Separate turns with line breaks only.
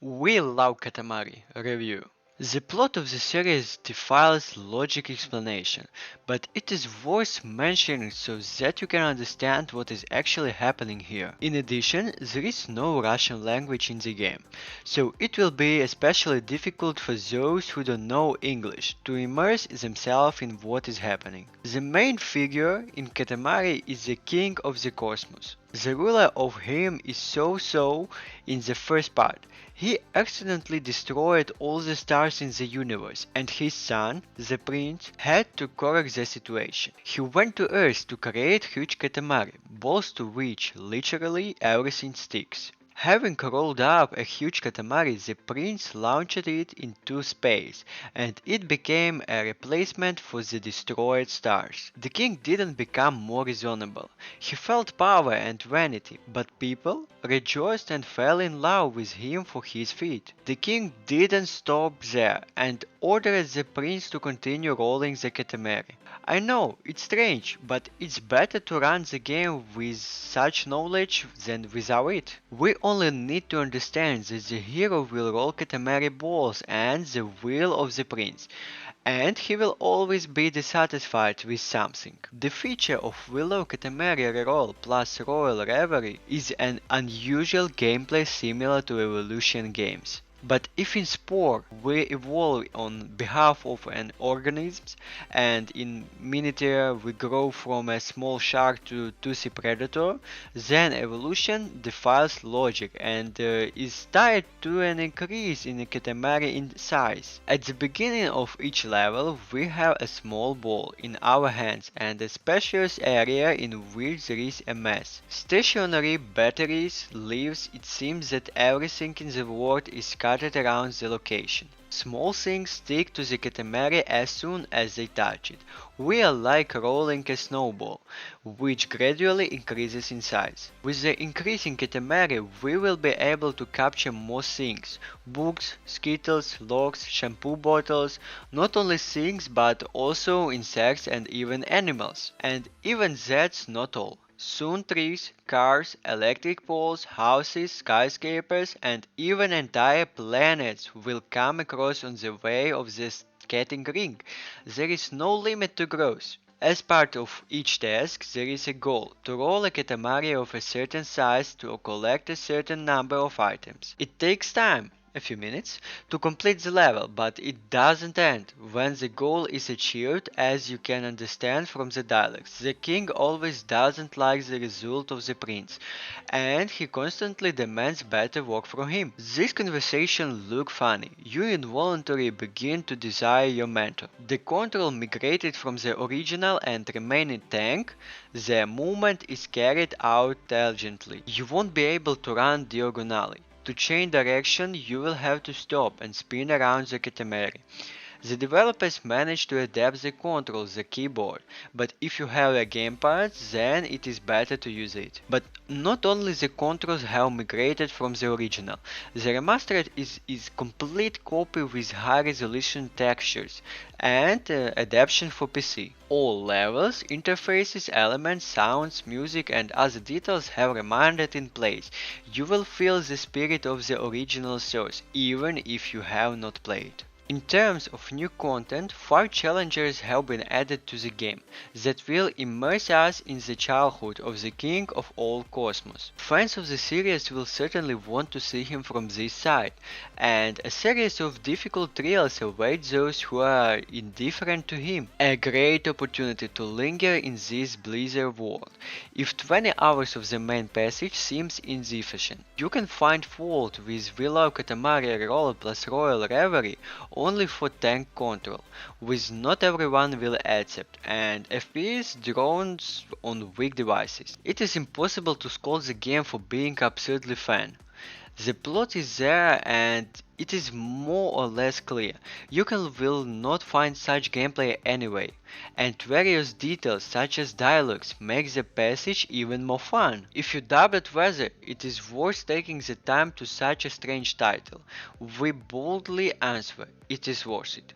We love Katamari review. The plot of the series defies logic explanation, but it is worth mentioning so that you can understand what is actually happening here. In addition, there is no Russian language in the game, so it will be especially difficult for those who don't know English to immerse themselves in what is happening. The main figure in Katamari is the king of the cosmos. The ruler of him is so in the first part. He accidentally destroyed all the stars in the universe, and his son, the prince, had to correct the situation. He went to Earth to create huge Katamari, balls to which literally everything sticks. Having rolled up a huge Katamari, the prince launched it into space, and it became a replacement for the destroyed stars. The king didn't become more reasonable. He felt power and vanity, but people rejoiced and fell in love with him for his feat. The king didn't stop there and ordered the prince to continue rolling the Katamari. I know, it's strange, but it's better to run the game with such knowledge than without it. We only need to understand that the hero will roll Katamari balls and the will of the prince, and he will always be dissatisfied with something. The feature of Willow Katamari REROLL plus Royal Reverie is an unusual gameplay similar to Evolution games. But if in sport we evolve on behalf of an organism, and in miniature we grow from a small shark to toothy predator, then evolution defies logic and is tied to an increase in the Katamari in size. At the beginning of each level we have a small ball in our hands and a spacious area in which there is a mess. Stationary batteries, leaves, it seems that everything in the world is scattered around the location. Small things stick to the Katamari as soon as they touch it. We are like rolling a snowball, which gradually increases in size. With the increasing Katamari, we will be able to capture more things. Books, skittles, logs, shampoo bottles, not only things but also insects and even animals. And even that's not all. Soon trees, cars, electric poles, houses, skyscrapers, and even entire planets will come across on the way of this skating ring. There is no limit to growth. As part of each task, there is a goal to roll a Katamari of a certain size to collect a certain number of items. It takes time, a few minutes, to complete the level, but it doesn't end when the goal is achieved, as you can understand from the dialogues. The king always doesn't like the result of the prince, and he constantly demands better work from him. This conversation look funny. You involuntarily begin to desire your mentor. The control migrated from the original and remaining tank. The movement is carried out tangentially. You won't be able to run diagonally. To change direction, you will have to stop and spin around the Katamari. The developers managed to adapt the controls, the keyboard, but if you have a gamepad, then it is better to use it. But not only the controls have migrated from the original, the remastered is complete copy with high resolution textures and adaptation for PC. All levels, interfaces, elements, sounds, music and other details have remained in place. You will feel the spirit of the original source, even if you have not played. In terms of new content, 5 challengers have been added to the game that will immerse us in the childhood of the king of all cosmos. Fans of the series will certainly want to see him from this side, and a series of difficult trials await those who are indifferent to him. A great opportunity to linger in this blizzard world. If 20 hours of the main passage seems insufficient, you can find fault with Willow Katamari REROLL plus Royal Reverie only for tank control, which not everyone will accept, and FPS drones on weak devices. It is impossible to scold the game for being absurdly fun. The plot is there and it is more or less clear. You will not find such gameplay anyway, and various details such as dialogues make the passage even more fun. If you doubt whether it is worth taking the time to such a strange title, we boldly answer, it is worth it.